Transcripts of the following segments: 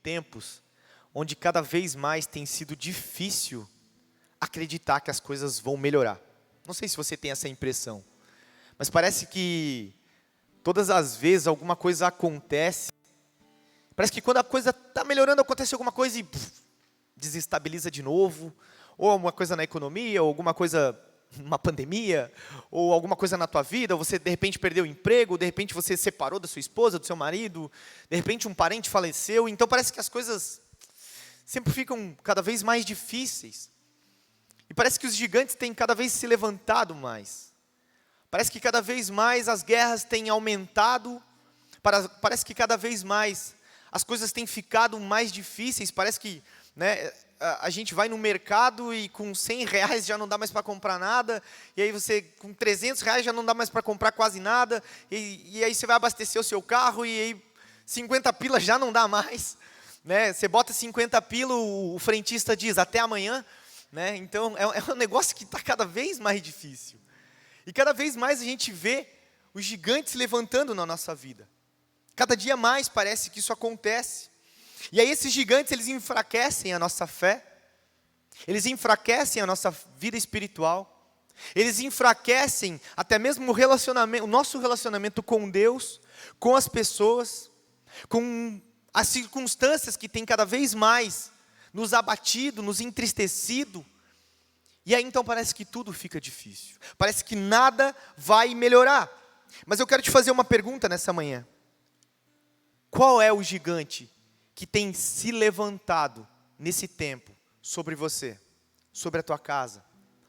tempos onde cada vez mais tem sido difícil acreditar que as coisas vão melhorar. Não sei se você tem essa impressão, mas parece que todas as vezes alguma coisa acontece, parece que quando a coisa está melhorando, acontece alguma coisa e desestabiliza de novo, ou alguma coisa na economia, ou alguma coisa, uma pandemia, ou alguma coisa na tua vida, ou você de repente perdeu o emprego, ou de repente você separou da sua esposa, do seu marido, de repente um parente faleceu, então parece que as coisas sempre ficam cada vez mais difíceis. E parece que os gigantes têm cada vez se levantado mais. Parece que cada vez mais as guerras têm aumentado, parece que cada vez mais as coisas têm ficado mais difíceis, parece que a gente vai no mercado e com R$100 já não dá mais para comprar nada, e aí você com R$300 já não dá mais para comprar quase nada, e aí você vai abastecer o seu carro e aí 50 pila já não dá mais, Você bota 50 pila, o frentista diz até amanhã, Então é um negócio que está cada vez mais difícil, e cada vez mais a gente vê os gigantes se levantando na nossa vida, cada dia mais parece que isso acontece. E aí esses gigantes, eles enfraquecem a nossa fé, eles enfraquecem a nossa vida espiritual, eles enfraquecem até mesmo o nosso relacionamento com Deus, com as pessoas, com as circunstâncias que têm cada vez mais nos abatido, nos entristecido. E aí então parece que tudo fica difícil, parece que nada vai melhorar. Mas eu quero te fazer uma pergunta nessa manhã. Qual é o gigante que tem se levantado nesse tempo sobre você, sobre a tua casa,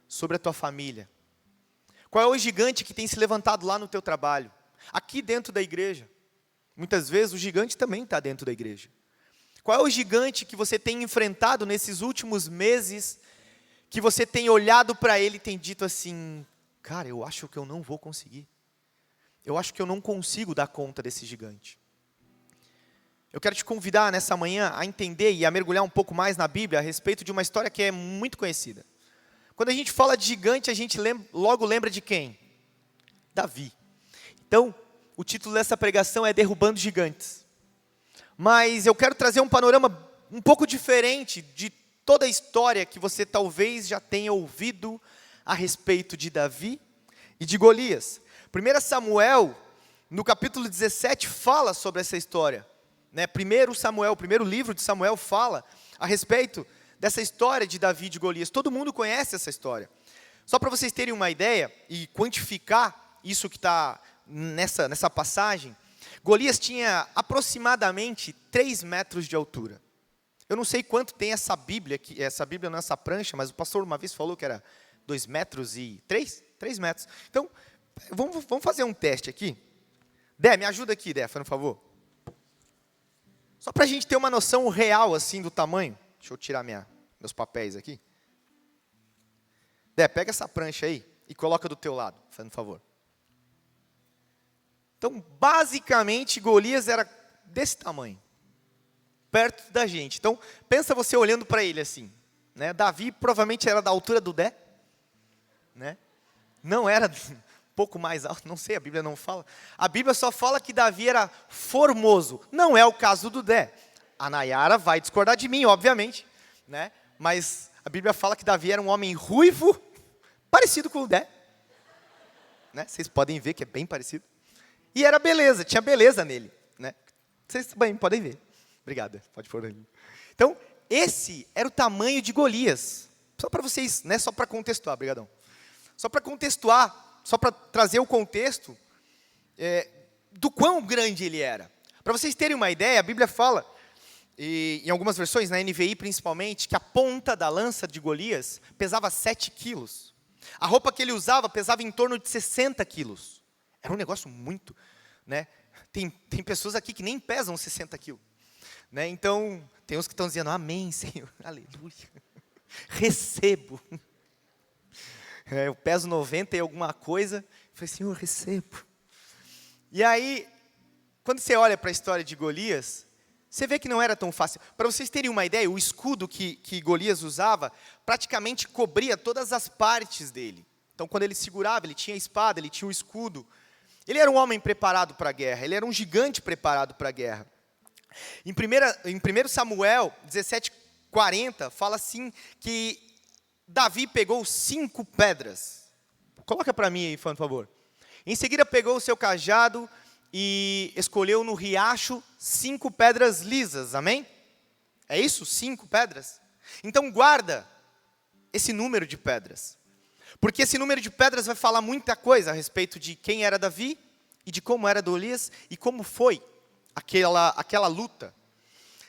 sobre a tua família? Qual é o gigante que tem se levantado lá no teu trabalho, aqui dentro da igreja? Muitas vezes o gigante também está dentro da igreja. Qual é o gigante que você tem enfrentado nesses últimos meses, que você tem olhado para ele e tem dito assim, cara, eu acho que eu não vou conseguir. Eu acho que eu não consigo dar conta desse gigante. Eu quero te convidar nessa manhã a entender e a mergulhar um pouco mais na Bíblia a respeito de uma história que é muito conhecida. Quando a gente fala de gigante, a gente logo lembra de quem? Davi. Então, o título dessa pregação é Derrubando Gigantes. Mas eu quero trazer um panorama um pouco diferente de toda a história que você talvez já tenha ouvido a respeito de Davi e de Golias. 1 Samuel, no capítulo 17, fala sobre essa história. O primeiro livro de Samuel fala a respeito dessa história de Davi e de Golias. Todo mundo conhece essa história. Só para vocês terem uma ideia e quantificar isso que está nessa passagem, Golias tinha aproximadamente 3 metros de altura. Eu não sei quanto tem essa Bíblia nessa prancha, mas o pastor uma vez falou que era 2 metros e 3 metros. Então, vamos fazer um teste aqui. Dé, me ajuda aqui, Dé, por favor. Só para a gente ter uma noção real assim do tamanho. Deixa eu tirar meus papéis aqui. Dé, pega essa prancha aí e coloca do teu lado, fazendo um favor. Então, basicamente, Golias era desse tamanho, perto da gente. Então, pensa você olhando para ele assim. Davi provavelmente era da altura do Dé. Não era um pouco mais alto, não sei, a Bíblia não fala. A Bíblia só fala que Davi era formoso. Não é o caso do Dé. A Nayara vai discordar de mim, obviamente. Mas a Bíblia fala que Davi era um homem ruivo, parecido com o Dé. Vocês podem ver que é bem parecido. E era beleza, tinha beleza nele. Vocês bem, podem ver. Obrigado, pode pôr ali. Então, esse era o tamanho de Golias. Só para vocês, só para contextuar, obrigadão. Só para contextuar, só para trazer o contexto do quão grande ele era. Para vocês terem uma ideia, a Bíblia fala, em algumas versões, na NVI principalmente, que a ponta da lança de Golias pesava 7 quilos. A roupa que ele usava pesava em torno de 60 quilos. Era um negócio muito, Tem pessoas aqui que nem pesam 60 quilos. Então, tem uns que estão dizendo, amém, Senhor, aleluia, recebo. Eu peso 90 e alguma coisa, eu falei, Senhor, recebo. E aí, quando você olha para a história de Golias, você vê que não era tão fácil. Para vocês terem uma ideia, o escudo que Golias usava, praticamente cobria todas as partes dele. Então, quando ele segurava, ele tinha a espada, ele tinha o escudo. Ele era um homem preparado para a guerra, ele era um gigante preparado para a guerra. Em 1 Samuel 17:40, fala assim que Davi pegou 5 pedras. Coloca para mim aí, por favor. Em seguida pegou o seu cajado e escolheu no riacho 5 pedras lisas, amém? É isso? 5 pedras? Então guarda esse número de pedras. Porque esse número de pedras vai falar muita coisa a respeito de quem era Davi e de como era Golias e como foi aquela luta.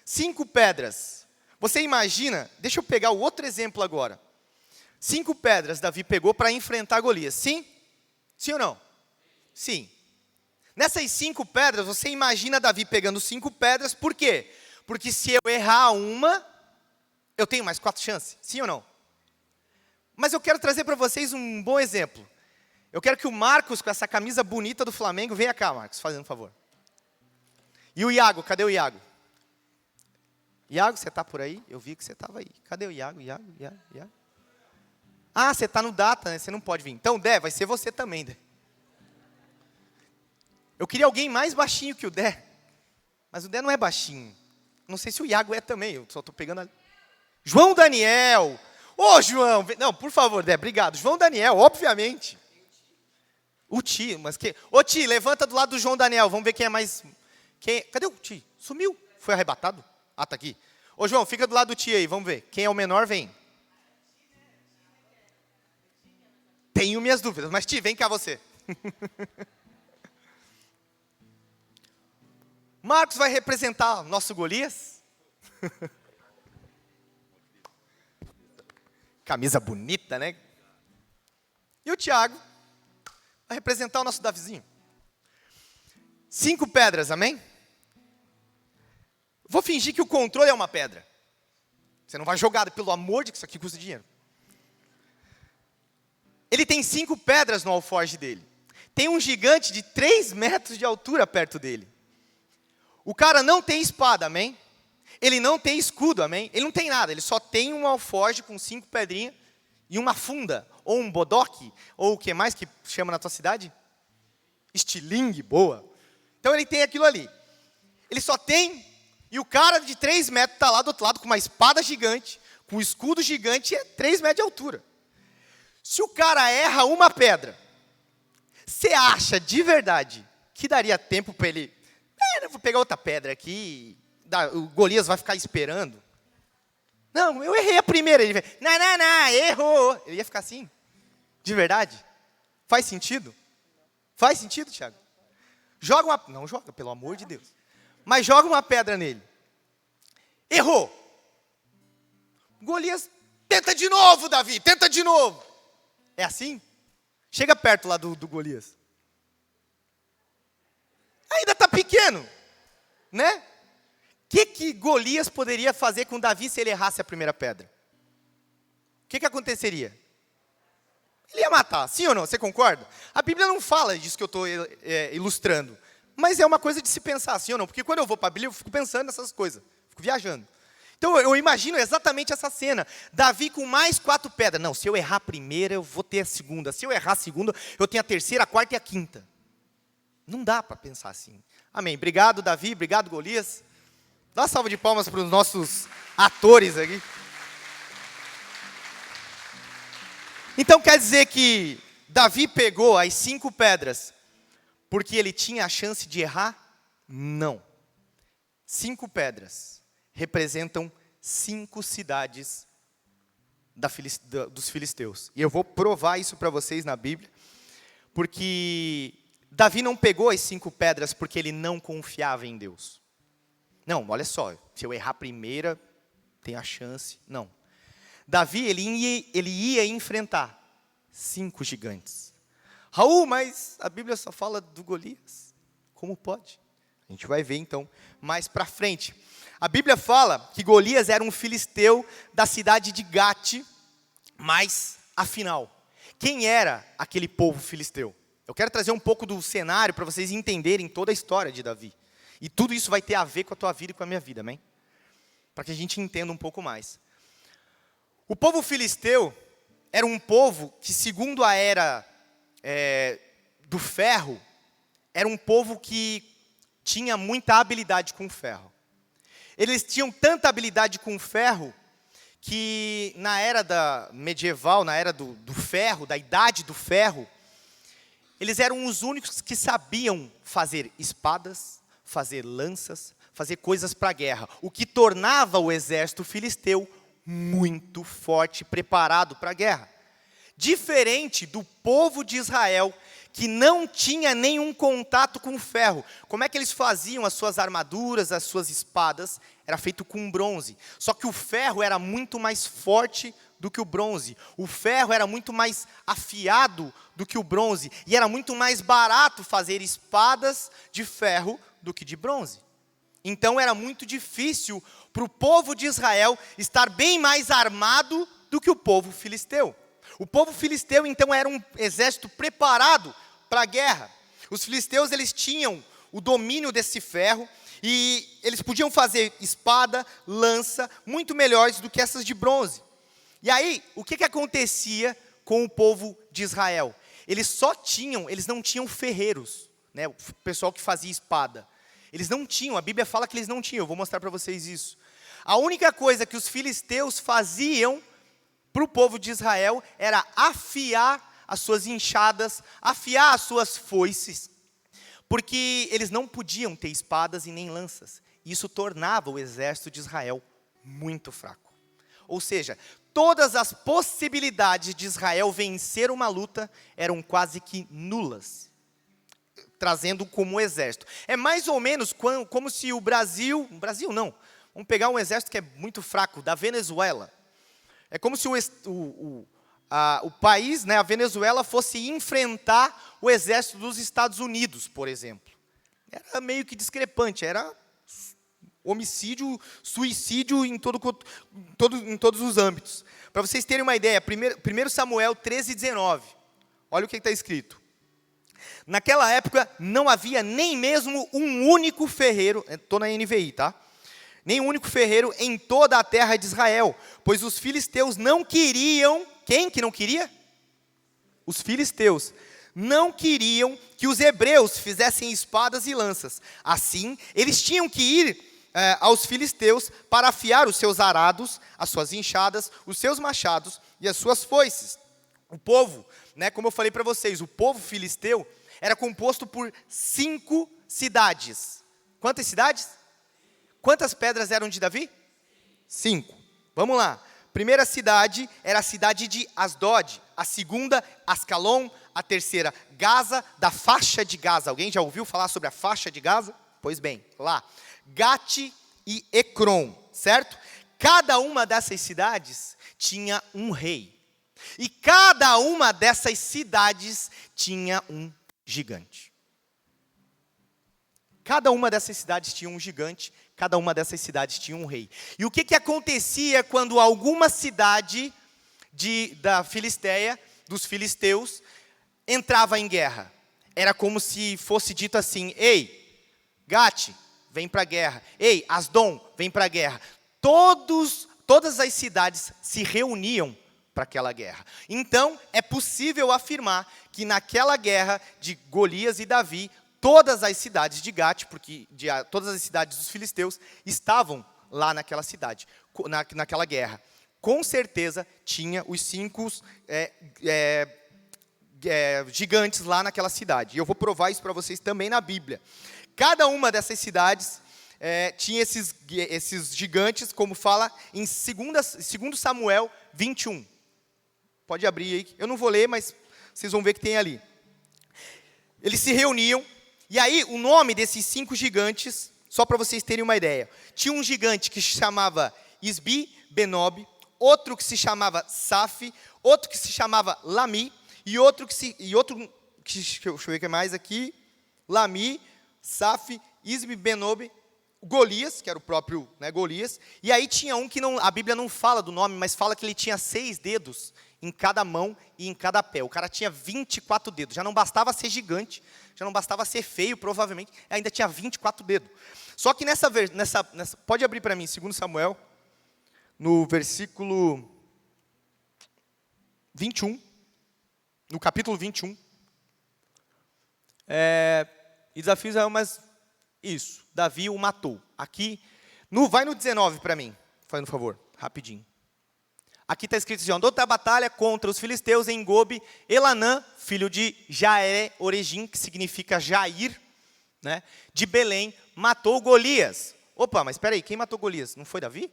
5 pedras. Você imagina, deixa eu pegar o outro exemplo agora. 5 pedras Davi pegou para enfrentar Golias, sim? Sim ou não? Sim. Nessas 5 pedras, você imagina Davi pegando 5 pedras, por quê? Porque se eu errar uma, eu tenho mais 4 chances, sim ou não? Mas eu quero trazer para vocês um bom exemplo. Eu quero que o Marcos, com essa camisa bonita do Flamengo, venha cá, Marcos, fazendo um favor. E o Iago, cadê o Iago? Iago, você está por aí? Eu vi que você estava aí. Cadê o Iago? Iago? Ah, você está no data, né? Você não pode vir. Então, Dé, vai ser você também, Dé. Eu queria alguém mais baixinho que o Dé. Mas o Dé não é baixinho. Não sei se o Iago é também. Eu só estou pegando ali. João Daniel. Ô, João. Não, por favor, Dé, obrigado. João Daniel, obviamente. O Ti, mas que... Ô, Ti, levanta do lado do João Daniel. Vamos ver quem é mais... Cadê o Ti? Sumiu. Foi arrebatado? Ah, tá aqui. Ô, João, fica do lado do Ti aí. Vamos ver. Quem é o menor, vem. Tenho minhas dúvidas, mas Ti, vem cá você. Marcos vai representar nosso Golias. Camisa bonita, né? E o Tiago vai representar o nosso Davizinho. 5 pedras, amém? Vou fingir que o controle é uma pedra. Você não vai jogar, pelo amor de Deus, isso aqui custa dinheiro. Ele tem 5 pedras no alforje dele. Tem um gigante de 3 metros de altura perto dele. O cara não tem espada, amém? Ele não tem escudo, amém? Ele não tem nada, ele só tem um alforje com 5 pedrinhas e uma funda, ou um bodoque, ou o que mais que chama na tua cidade? Estilingue, boa. Então ele tem aquilo ali. Ele só tem, e o cara de 3 metros está lá do outro lado com uma espada gigante, com um escudo gigante e é 3 metros de altura. Se o cara erra uma pedra, você acha de verdade que daria tempo para ele... eu vou pegar outra pedra aqui, o Golias vai ficar esperando. Não, eu errei a primeira. Ele vai, não, errou. Ele ia ficar assim, de verdade? Faz sentido? Faz sentido, Thiago? Não joga, pelo amor de Deus. Mas joga uma pedra nele. Errou. Golias, tenta de novo, Davi, tenta de novo. É assim? Chega perto lá do Golias. Ainda está pequeno, né? O que Golias poderia fazer com Davi se ele errasse a primeira pedra? O que aconteceria? Ele ia matar, sim ou não? Você concorda? A Bíblia não fala disso que eu estou ilustrando, mas é uma coisa de se pensar, sim ou não? Porque quando eu vou para a Bíblia, eu fico pensando nessas coisas, fico viajando. Então eu imagino exatamente essa cena. Davi com mais 4 pedras. Não, se eu errar a primeira, eu vou ter a segunda. Se eu errar a segunda, eu tenho a terceira, a quarta e a quinta. Não dá para pensar assim. Amém. Obrigado, Davi. Obrigado, Golias. Dá uma salva de palmas para os nossos atores aqui. Então quer dizer que Davi pegou as 5 pedras porque ele tinha a chance de errar? Não. 5 pedras representam 5 cidades dos filisteus. E eu vou provar isso para vocês na Bíblia, porque Davi não pegou as 5 pedras porque ele não confiava em Deus. Não, olha só, se eu errar a primeira, tem a chance. Não. Davi, ele ia enfrentar 5 gigantes. Raul, mas a Bíblia só fala do Golias. Como pode? A gente vai ver então mais para frente. A Bíblia fala que Golias era um filisteu da cidade de Gate, mas afinal, quem era aquele povo filisteu? Eu quero trazer um pouco do cenário para vocês entenderem toda a história de Davi. E tudo isso vai ter a ver com a tua vida e com a minha vida, amém? Para que a gente entenda um pouco mais. O povo filisteu era um povo que, segundo a era do ferro, era um povo que tinha muita habilidade com o ferro. Eles tinham tanta habilidade com o ferro, que na era medieval, na era do ferro, da idade do ferro, eles eram os únicos que sabiam fazer espadas, fazer lanças, fazer coisas para a guerra, o que tornava o exército filisteu muito forte, preparado para a guerra. Diferente do povo de Israel, que não tinha nenhum contato com o ferro. Como é que eles faziam as suas armaduras, as suas espadas? Era feito com bronze. Só que o ferro era muito mais forte do que o bronze. O ferro era muito mais afiado do que o bronze. E era muito mais barato fazer espadas de ferro do que de bronze. Então era muito difícil para o povo de Israel estar bem mais armado do que o povo filisteu. O povo filisteu, então, era um exército preparado para a guerra. Os filisteus, eles tinham o domínio desse ferro e eles podiam fazer espada, lança, muito melhores do que essas de bronze. E aí, o que acontecia com o povo de Israel? Eles não tinham ferreiros, né? O pessoal que fazia espada. Eles não tinham, a Bíblia fala que eles não tinham, eu vou mostrar para vocês isso. A única coisa que os filisteus faziam para o povo de Israel era afiar as suas enxadas, afiar as suas foices, porque eles não podiam ter espadas e nem lanças. Isso tornava o exército de Israel muito fraco. Ou seja, todas as possibilidades de Israel vencer uma luta eram quase que nulas, trazendo como exército. É mais ou menos como se o Brasil não, vamos pegar um exército que é muito fraco, da Venezuela. É como se o país, né, a Venezuela, fosse enfrentar o exército dos Estados Unidos, por exemplo. Era meio que discrepante, era homicídio, suicídio em todos os âmbitos. Para vocês terem uma ideia, 1 Samuel 13:19, olha o que está escrito. Naquela época não havia nem mesmo um único ferreiro, estou na NVI, tá? Nem um único ferreiro em toda a terra de Israel, pois os filisteus não queriam. Quem que não queria? Os filisteus não queriam que os hebreus fizessem espadas e lanças. Assim, eles tinham que ir aos filisteus para afiar os seus arados, as suas enxadas, os seus machados e as suas foices. O povo, né, como eu falei para vocês, o povo filisteu era composto por 5 cidades. Quantas cidades? Quantas pedras eram de Davi? 5. Vamos lá. Primeira cidade era a cidade de Asdod. A segunda, Ascalon. A terceira, Gaza, da faixa de Gaza. Alguém já ouviu falar sobre a faixa de Gaza? Pois bem, lá. Gate e Ecrom, certo? Cada uma dessas cidades tinha um rei. E cada uma dessas cidades tinha um gigante. Cada uma dessas cidades tinha um gigante, cada uma dessas cidades tinha um rei. E o que acontecia quando alguma cidade da Filisteia, dos filisteus, entrava em guerra? Era como se fosse dito assim: ei, Gate, vem para a guerra. Ei, Asdom, vem para a guerra. Todas as cidades se reuniam para aquela guerra. Então, é possível afirmar que naquela guerra de Golias e Davi, todas as cidades de Gate, todas as cidades dos filisteus, estavam lá naquela cidade, naquela guerra. Com certeza, tinha os 5 gigantes lá naquela cidade. E eu vou provar isso para vocês também na Bíblia. Cada uma dessas cidades tinha esses gigantes, como fala em 2 Samuel 21. Pode abrir aí. Eu não vou ler, mas vocês vão ver que tem ali. Eles se reuniam. E aí, o nome desses 5 gigantes, só para vocês terem uma ideia. Tinha um gigante que se chamava Isbi-Benob, outro que se chamava Safi, outro que se chamava Lami, e outro deixa eu ver o que mais aqui, Lami, Safi, Isbi-Benob, Golias, que era o próprio, né, Golias. E aí tinha um que a Bíblia não fala do nome, mas fala que ele tinha 6 dedos em cada mão e em cada pé. O cara tinha 24 dedos. Já não bastava ser gigante, já não bastava ser feio, provavelmente, ainda tinha 24 dedos. Só que nessa pode abrir para mim, 2 Samuel, no versículo 21, no capítulo 21. E desafio Israel, mas isso, Davi o matou. Aqui, Vai no 19 para mim, faz um favor, rapidinho. Aqui está escrito assim, outra batalha contra os filisteus em Gobe, Elanã, filho de Jaé-Oregim, que significa Jair, né, de Belém, matou Golias. Opa, mas espera aí, quem matou Golias? Não foi Davi?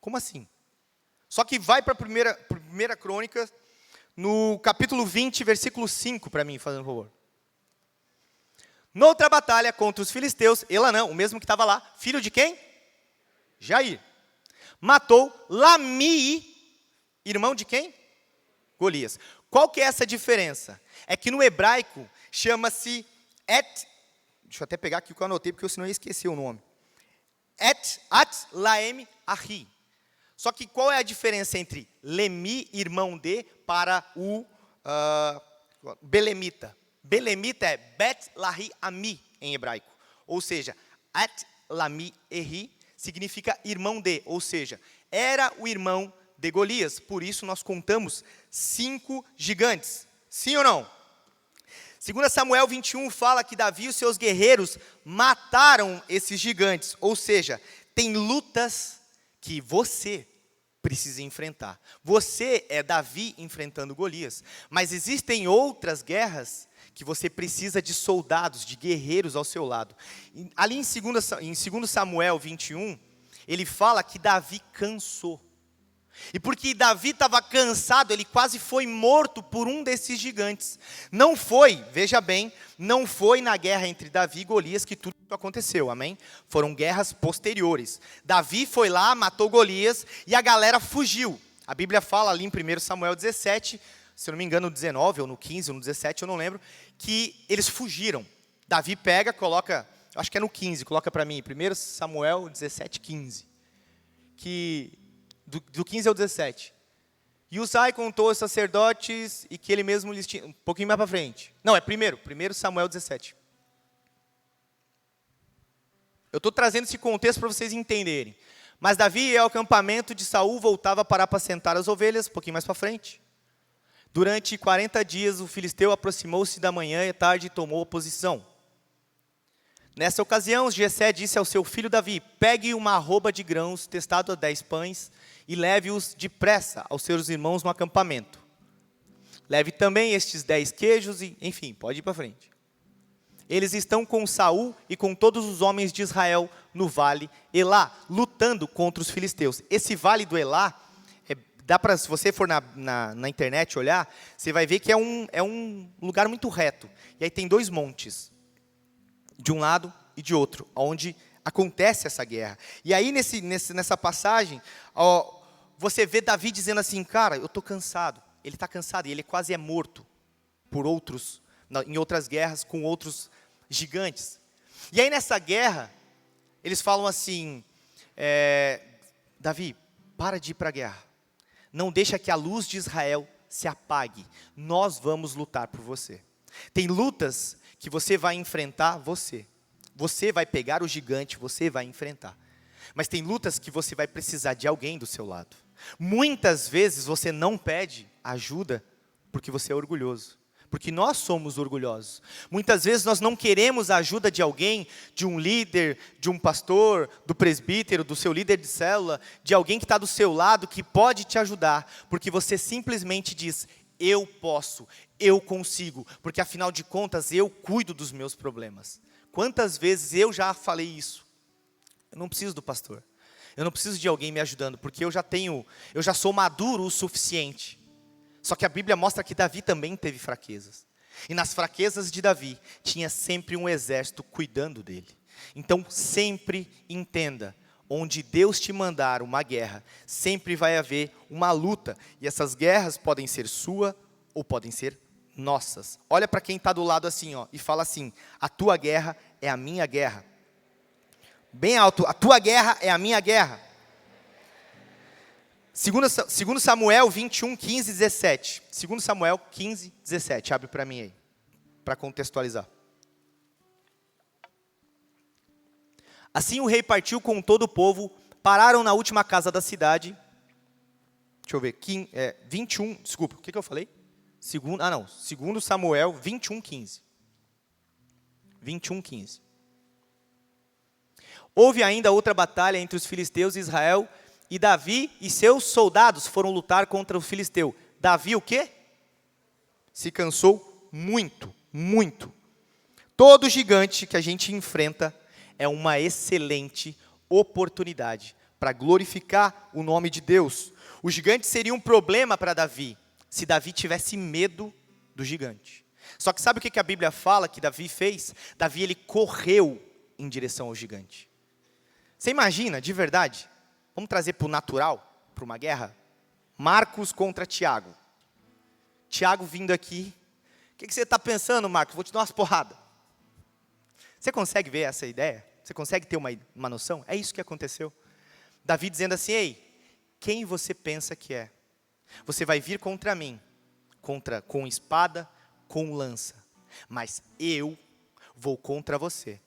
Como assim? Só que vai para a primeira crônica, no capítulo 20, versículo 5, para mim, fazendo um favor. Noutra batalha contra os filisteus, Elanã, o mesmo que estava lá, filho de quem? Jair. Matou Lami, irmão de quem? Golias. Qual que é essa diferença? É que no hebraico chama-se deixa eu até pegar aqui o que eu anotei, porque senão eu ia esquecer o nome. Laem Ahi. Só que qual é a diferença entre Lemi, irmão de, para o Belemita? Belemita é Bet Lahi Ami, em hebraico. Ou seja, Lami Ehi significa irmão de, ou seja, era o irmão de Golias. Por isso nós contamos 5 gigantes. Sim ou não? 2 Samuel 21 fala que Davi e os seus guerreiros mataram esses gigantes. Ou seja, tem lutas que você precisa enfrentar. Você é Davi enfrentando Golias. Mas existem outras guerras que você precisa de soldados, de guerreiros ao seu lado. Ali em 2 Samuel 21, ele fala que Davi cansou. E porque Davi estava cansado, ele quase foi morto por um desses gigantes. Não foi, veja bem, não foi na guerra entre Davi e Golias que tudo aconteceu, amém? Foram guerras posteriores. Davi foi lá, matou Golias e a galera fugiu. A Bíblia fala ali em 1 Samuel 17, se eu não me engano no 19, ou no 15, ou no 17, eu não lembro, que eles fugiram. Davi pega, coloca, acho que é no 15, coloca para mim, 1 Samuel 17, 15. Do 15 ao 17. E Uzai contou aos sacerdotes e que ele mesmo lhes tinha... Um pouquinho mais para frente. Não, é 1 Samuel 17. Eu estou trazendo esse contexto para vocês entenderem. Mas Davi ia ao acampamento de Saul, voltava para apacentar as ovelhas, um pouquinho mais para frente. Durante 40 dias, o filisteu aproximou-se da manhã e tarde e tomou a posição. Nessa ocasião, Jessé disse ao seu filho Davi, pegue uma arroba de grãos, testado a 10 pães, e leve-os depressa aos seus irmãos no acampamento. Leve também estes 10 queijos e, enfim, pode ir para frente. Eles estão com Saul e com todos os homens de Israel no vale Elá, lutando contra os filisteus. Esse vale do Elá, se você for na internet olhar, você vai ver que é um lugar muito reto. E aí tem 2 montes, de um lado e de outro, onde acontece essa guerra. E aí nessa passagem, você vê Davi dizendo assim, cara, eu estou cansado. Ele está cansado e ele quase é morto por em outras guerras com outros gigantes. E aí nessa guerra, eles falam assim, Davi, para de ir para a guerra. Não deixa que a luz de Israel se apague. Nós vamos lutar por você. Tem lutas que você vai enfrentar você. Você vai pegar o gigante, você vai enfrentar. Mas tem lutas que você vai precisar de alguém do seu lado. Muitas vezes você não pede ajuda porque você é orgulhoso. Porque nós somos orgulhosos. Muitas vezes nós não queremos a ajuda de alguém, de um líder, de um pastor, do presbítero, do seu líder de célula, de alguém que está do seu lado, que pode te ajudar. Porque você simplesmente diz, eu posso, eu consigo, porque afinal de contas eu cuido dos meus problemas. Quantas vezes eu já falei isso? Eu não preciso do pastor, eu não preciso de alguém me ajudando, porque eu já sou maduro o suficiente. Só que a Bíblia mostra que Davi também teve fraquezas. E nas fraquezas de Davi, tinha sempre um exército cuidando dele. Então sempre entenda, onde Deus te mandar uma guerra, sempre vai haver uma luta. E essas guerras podem ser sua ou podem ser nossas. Olha para quem está do lado assim, e fala assim, a tua guerra é a minha guerra. Bem alto, a tua guerra é a minha guerra. 2 Samuel 21, 15, 17. 2 Samuel 15, 17. Abre para mim aí, para contextualizar. Assim o rei partiu com todo o povo, pararam na última casa da cidade. Deixa eu ver, 21, desculpa, o que eu falei? 2 Samuel 21, 15. 21, 15. Houve ainda outra batalha entre os filisteus e Israel, e Davi e seus soldados foram lutar contra o filisteu. Davi o quê? Se cansou muito, muito. Todo gigante que a gente enfrenta é uma excelente oportunidade para glorificar o nome de Deus. O gigante seria um problema para Davi, se Davi tivesse medo do gigante. Só que sabe o que a Bíblia fala que Davi fez? Davi, ele correu em direção ao gigante. Você imagina, de verdade, vamos trazer para o natural, para uma guerra? Marcos contra Tiago. Tiago vindo aqui. O que você está pensando, Marcos? Vou te dar umas porradas. Você consegue ver essa ideia? Você consegue ter uma noção? É isso que aconteceu. Davi dizendo assim, ei, quem você pensa que é? Você vai vir contra mim, com espada, com lança. Mas eu vou contra você,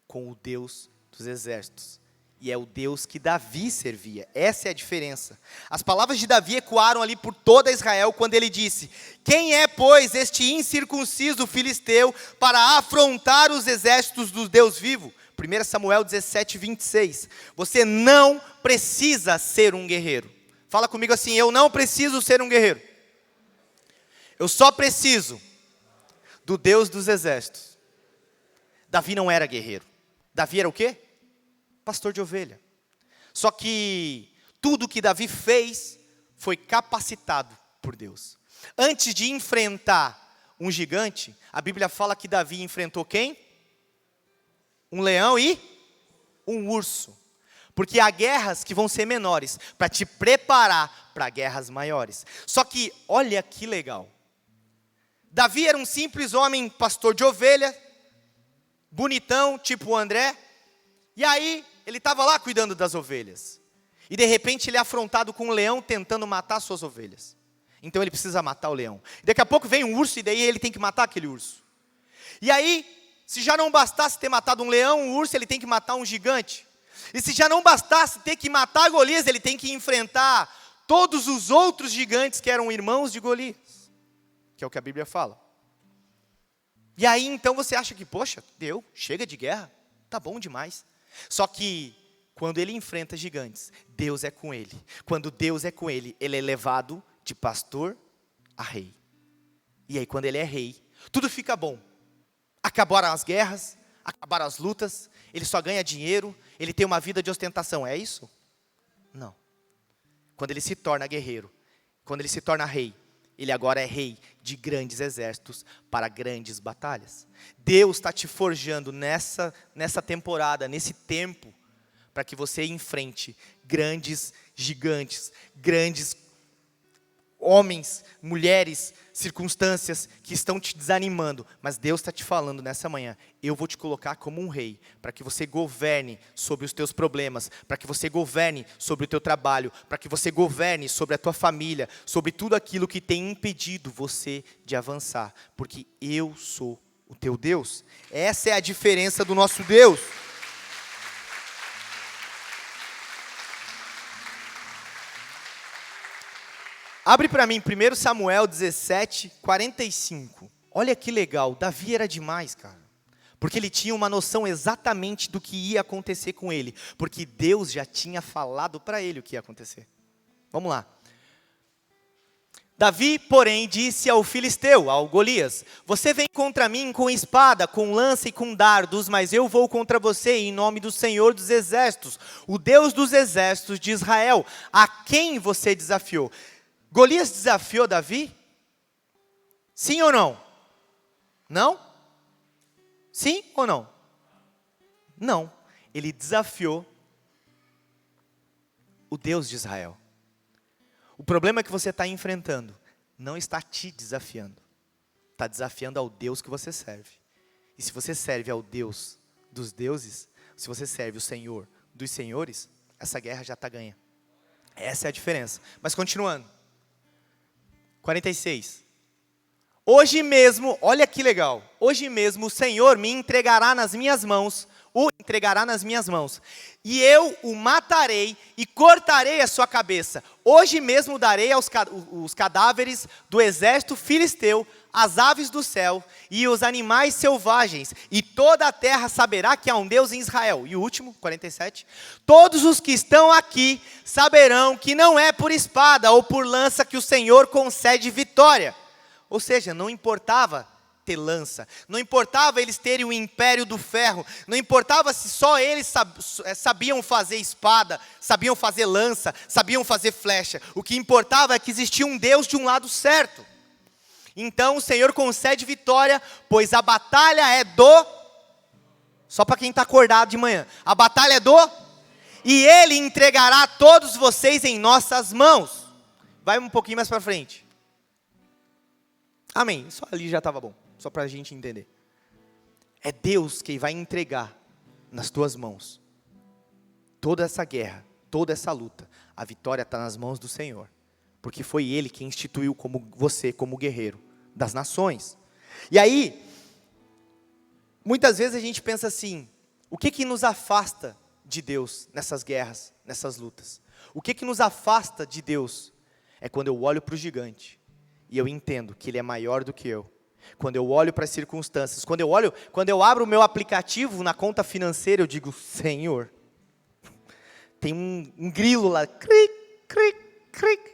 com o Deus dos exércitos. E é o Deus que Davi servia. Essa é a diferença. As palavras de Davi ecoaram ali por toda Israel quando ele disse, quem é, pois, este incircunciso filisteu para afrontar os exércitos do Deus vivo? 1 Samuel 17, 26. Você não precisa ser um guerreiro. Fala comigo assim, eu não preciso ser um guerreiro. Eu só preciso do Deus dos exércitos. Davi não era guerreiro. Davi era o quê? Pastor de ovelha. Só que tudo que Davi fez foi capacitado por Deus. Antes de enfrentar um gigante, a Bíblia fala que Davi enfrentou quem? Um leão e um urso. Porque há guerras que vão ser menores, para te preparar para guerras maiores. Só que, olha que legal. Davi era um simples homem, pastor de ovelha, bonitão, tipo o André. E aí, ele estava lá cuidando das ovelhas. E de repente ele é afrontado com um leão tentando matar suas ovelhas. Então ele precisa matar o leão. Daqui a pouco vem um urso e daí ele tem que matar aquele urso. E aí, se já não bastasse ter matado um leão, um urso, ele tem que matar um gigante. E se já não bastasse ter que matar Golias, ele tem que enfrentar todos os outros gigantes que eram irmãos de Golias. Que é o que a Bíblia fala. E aí então você acha que, poxa, chega de guerra, tá bom demais. Só que, quando ele enfrenta gigantes, Deus é com ele. Quando Deus é com ele, ele é levado de pastor a rei. E aí, quando ele é rei, tudo fica bom. Acabaram as guerras, acabaram as lutas, ele só ganha dinheiro, ele tem uma vida de ostentação. É isso? Não. Quando ele se torna guerreiro, quando ele se torna rei, ele agora é rei de grandes exércitos para grandes batalhas. Deus está te forjando nessa temporada, nesse tempo, para que você enfrente grandes gigantes, grandes homens, mulheres, circunstâncias que estão te desanimando. Mas Deus está te falando nessa manhã, eu vou te colocar como um rei, para que você governe sobre os teus problemas, para que você governe sobre o teu trabalho, para que você governe sobre a tua família, sobre tudo aquilo que tem impedido você de avançar, porque eu sou o teu Deus. Essa é a diferença do nosso Deus. Abre para mim 1 Samuel 17, 45. Olha que legal, Davi era demais, cara. Porque ele tinha uma noção exatamente do que ia acontecer com ele. Porque Deus já tinha falado para ele o que ia acontecer. Vamos lá. Davi, porém, disse ao filisteu, ao Golias, você vem contra mim com espada, com lança e com dardos, mas eu vou contra você em nome do Senhor dos exércitos, o Deus dos exércitos de Israel, a quem você desafiou. Golias desafiou Davi? Sim ou não? Não? Sim ou não? Não. Ele desafiou o Deus de Israel. O problema que você está enfrentando não está te desafiando. Está desafiando ao Deus que você serve. E se você serve ao Deus dos deuses, se você serve o Senhor dos senhores, essa guerra já está ganha. Essa é a diferença. Mas continuando. 46. Hoje mesmo, olha que legal. Hoje mesmo o Senhor me entregará nas minhas mãos o entregará nas minhas mãos. E eu o matarei e cortarei a sua cabeça. Hoje mesmo darei os cadáveres do exército filisteu, as aves do céu e os animais selvagens. E toda a terra saberá que há um Deus em Israel. E o último, 47. Todos os que estão aqui saberão que não é por espada ou por lança que o Senhor concede vitória. Ou seja, não importava ter lança, não importava eles terem o império do ferro, não importava se só eles sabiam fazer espada, sabiam fazer lança, sabiam fazer flecha, o que importava é que existia um Deus de um lado certo. Então o Senhor concede vitória, pois a batalha é só para quem está acordado de manhã, a batalha é e Ele entregará todos vocês em nossas mãos. Vai um pouquinho mais para frente. Amém, só ali já estava bom. Só para a gente entender. É Deus quem vai entregar nas tuas mãos toda essa guerra, toda essa luta. A vitória está nas mãos do Senhor. Porque foi Ele quem instituiu você como guerreiro das nações. E aí, muitas vezes a gente pensa assim, o que nos afasta de Deus nessas guerras, nessas lutas? O que nos afasta de Deus? É quando eu olho para o gigante e eu entendo que ele é maior do que eu. Quando eu olho para as circunstâncias, quando eu abro o meu aplicativo na conta financeira, eu digo, Senhor, tem um grilo lá, cric, cric, cric.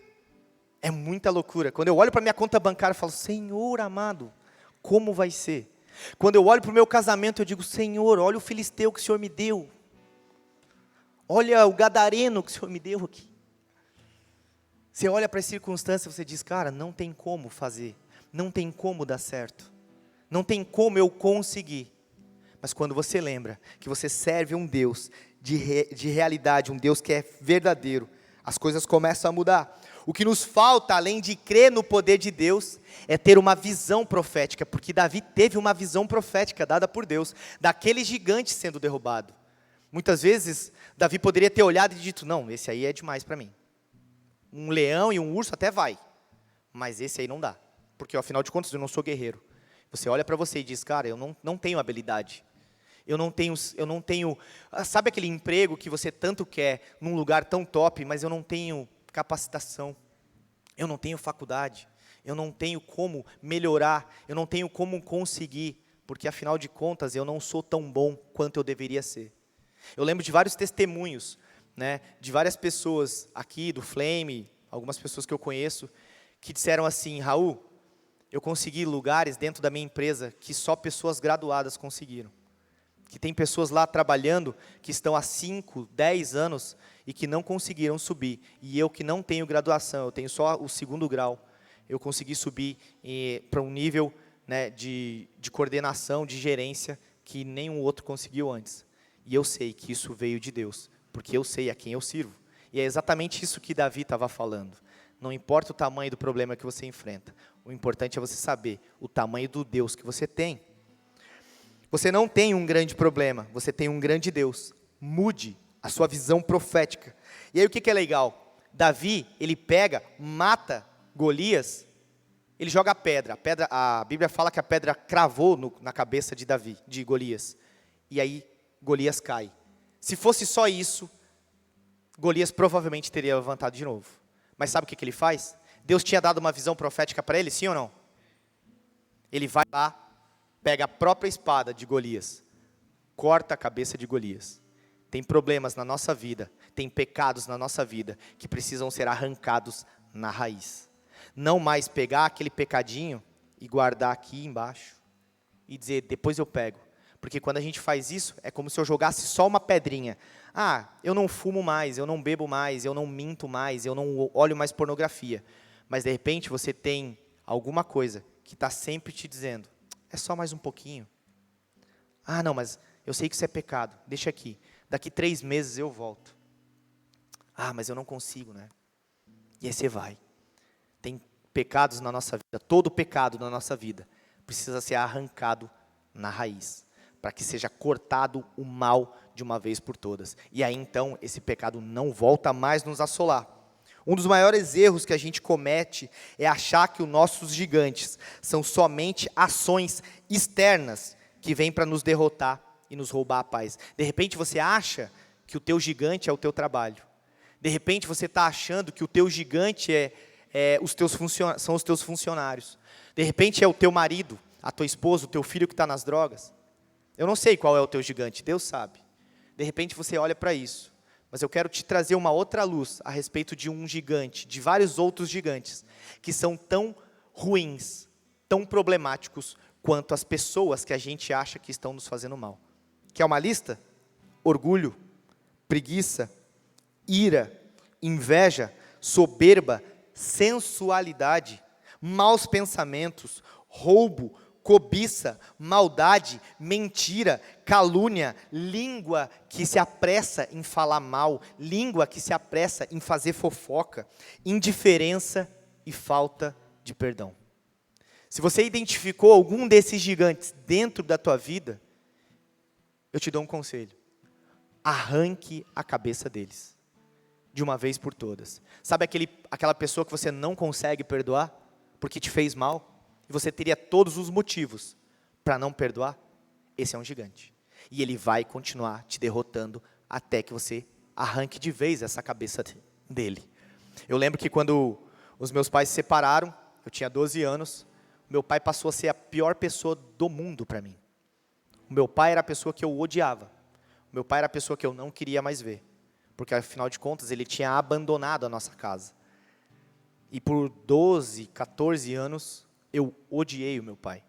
É muita loucura. Quando eu olho para a minha conta bancária, eu falo, Senhor amado, como vai ser? Quando eu olho para o meu casamento, eu digo, Senhor, olha o filisteu que o Senhor me deu. Olha o gadareno que o Senhor me deu aqui. Você olha para as circunstâncias, você diz, cara, não tem como fazer. Não tem como dar certo. Não tem como eu conseguir. Mas quando você lembra que você serve um Deus de realidade, um Deus que é verdadeiro, as coisas começam a mudar. O que nos falta, além de crer no poder de Deus, é ter uma visão profética. Porque Davi teve uma visão profética dada por Deus, daquele gigante sendo derrubado. Muitas vezes, Davi poderia ter olhado e dito, não, esse aí é demais para mim. Um leão e um urso até vai, mas esse aí não dá. Porque, afinal de contas, eu não sou guerreiro. Você olha para você e diz, cara, eu não tenho habilidade. Eu não tenho, sabe aquele emprego que você tanto quer, num lugar tão top, mas eu não tenho capacitação. Eu não tenho faculdade. Eu não tenho como melhorar. Eu não tenho como conseguir. Porque, afinal de contas, eu não sou tão bom quanto eu deveria ser. Eu lembro de vários testemunhos, né, de várias pessoas aqui, do Flame, algumas pessoas que eu conheço, que disseram assim, Raul, eu consegui lugares dentro da minha empresa que só pessoas graduadas conseguiram. Que tem pessoas lá trabalhando que estão há 5, 10 anos e que não conseguiram subir. E eu que não tenho graduação, eu tenho só o 2º grau, eu consegui subir para um nível, né, de coordenação, de gerência, que nenhum outro conseguiu antes. E eu sei que isso veio de Deus, porque eu sei a quem eu sirvo. E é exatamente isso que Davi estava falando. Não importa o tamanho do problema que você enfrenta. O importante é você saber o tamanho do Deus que você tem. Você não tem um grande problema, você tem um grande Deus. Mude a sua visão profética. E aí o que é legal? Davi, ele pega, mata Golias, ele joga a pedra. A Bíblia fala que a pedra cravou na cabeça de Golias. E aí Golias cai. Se fosse só isso, Golias provavelmente teria levantado de novo. Mas sabe o que ele faz? Deus tinha dado uma visão profética para ele, sim ou não? Ele vai lá, pega a própria espada de Golias, corta a cabeça de Golias. Tem problemas na nossa vida, tem pecados na nossa vida, que precisam ser arrancados na raiz. Não mais pegar aquele pecadinho e guardar aqui embaixo, e dizer, depois eu pego. Porque quando a gente faz isso, é como se eu jogasse só uma pedrinha. Ah, eu não fumo mais, eu não bebo mais, eu não minto mais, eu não olho mais pornografia. Mas de repente você tem alguma coisa que está sempre te dizendo, é só mais um pouquinho. Ah, não, mas eu sei que isso é pecado, deixa aqui. Daqui 3 meses eu volto. Ah, mas eu não consigo, né? E aí você vai. Tem pecados na nossa vida, todo pecado na nossa vida precisa ser arrancado na raiz, para que seja cortado o mal de uma vez por todas. E aí então, esse pecado não volta mais nos assolar. Um dos maiores erros que a gente comete é achar que os nossos gigantes são somente ações externas que vêm para nos derrotar e nos roubar a paz. De repente você acha que o teu gigante é o teu trabalho. De repente você está achando que o teu gigante são os teus funcionários. De repente é o teu marido, a tua esposa, o teu filho que está nas drogas. Eu não sei qual é o teu gigante, Deus sabe. De repente você olha para isso. Mas eu quero te trazer uma outra luz a respeito de um gigante, de vários outros gigantes, que são tão ruins, tão problemáticos, quanto as pessoas que a gente acha que estão nos fazendo mal. Quer uma lista? Orgulho, preguiça, ira, inveja, soberba, sensualidade, maus pensamentos, roubo, cobiça, maldade, mentira, calúnia, língua que se apressa em falar mal, língua que se apressa em fazer fofoca, indiferença e falta de perdão. Se você identificou algum desses gigantes dentro da tua vida, eu te dou um conselho. Arranque a cabeça deles, de uma vez por todas. Sabe aquela pessoa que você não consegue perdoar, porque te fez mal? E você teria todos os motivos para não perdoar? Esse é um gigante. E ele vai continuar te derrotando até que você arranque de vez essa cabeça dele. Eu lembro que quando os meus pais se separaram, eu tinha 12 anos, meu pai passou a ser a pior pessoa do mundo para mim. O meu pai era a pessoa que eu odiava. O meu pai era a pessoa que eu não queria mais ver. Porque, afinal de contas, ele tinha abandonado a nossa casa. E por 12, 14 anos, eu odiei o meu pai.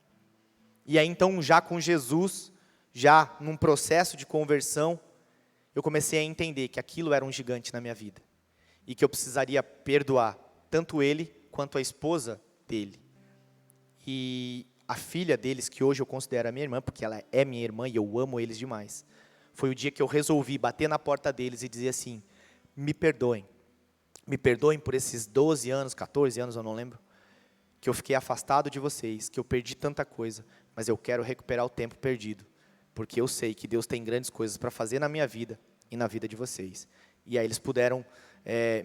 E aí, então, já com Jesus, já num processo de conversão, eu comecei a entender que aquilo era um gigante na minha vida. E que eu precisaria perdoar tanto ele, quanto a esposa dele. E a filha deles, que hoje eu considero a minha irmã, porque ela é minha irmã e eu amo eles demais. Foi o dia que eu resolvi bater na porta deles e dizer assim: me perdoem. Me perdoem por esses 12 anos, 14 anos, eu não lembro, que eu fiquei afastado de vocês, que eu perdi tanta coisa, mas eu quero recuperar o tempo perdido, porque eu sei que Deus tem grandes coisas para fazer na minha vida e na vida de vocês. E aí eles puderam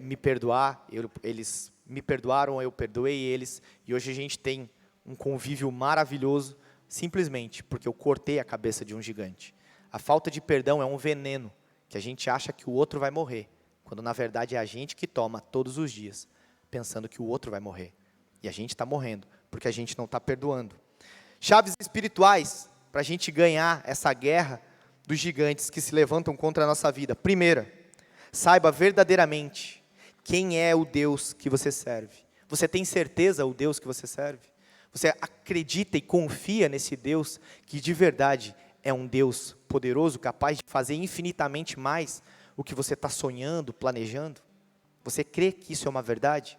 me perdoar, eles me perdoaram, eu perdoei eles, e hoje a gente tem um convívio maravilhoso, simplesmente porque eu cortei a cabeça de um gigante. A falta de perdão é um veneno, que a gente acha que o outro vai morrer, quando na verdade é a gente que toma todos os dias, pensando que o outro vai morrer. E a gente está morrendo, porque a gente não está perdoando. Chaves espirituais, para a gente ganhar essa guerra dos gigantes que se levantam contra a nossa vida. Primeira, saiba verdadeiramente quem é o Deus que você serve. Você tem certeza o Deus que você serve? Você acredita e confia nesse Deus que de verdade é um Deus poderoso, capaz de fazer infinitamente mais o que você está sonhando, planejando? Você crê que isso é uma verdade?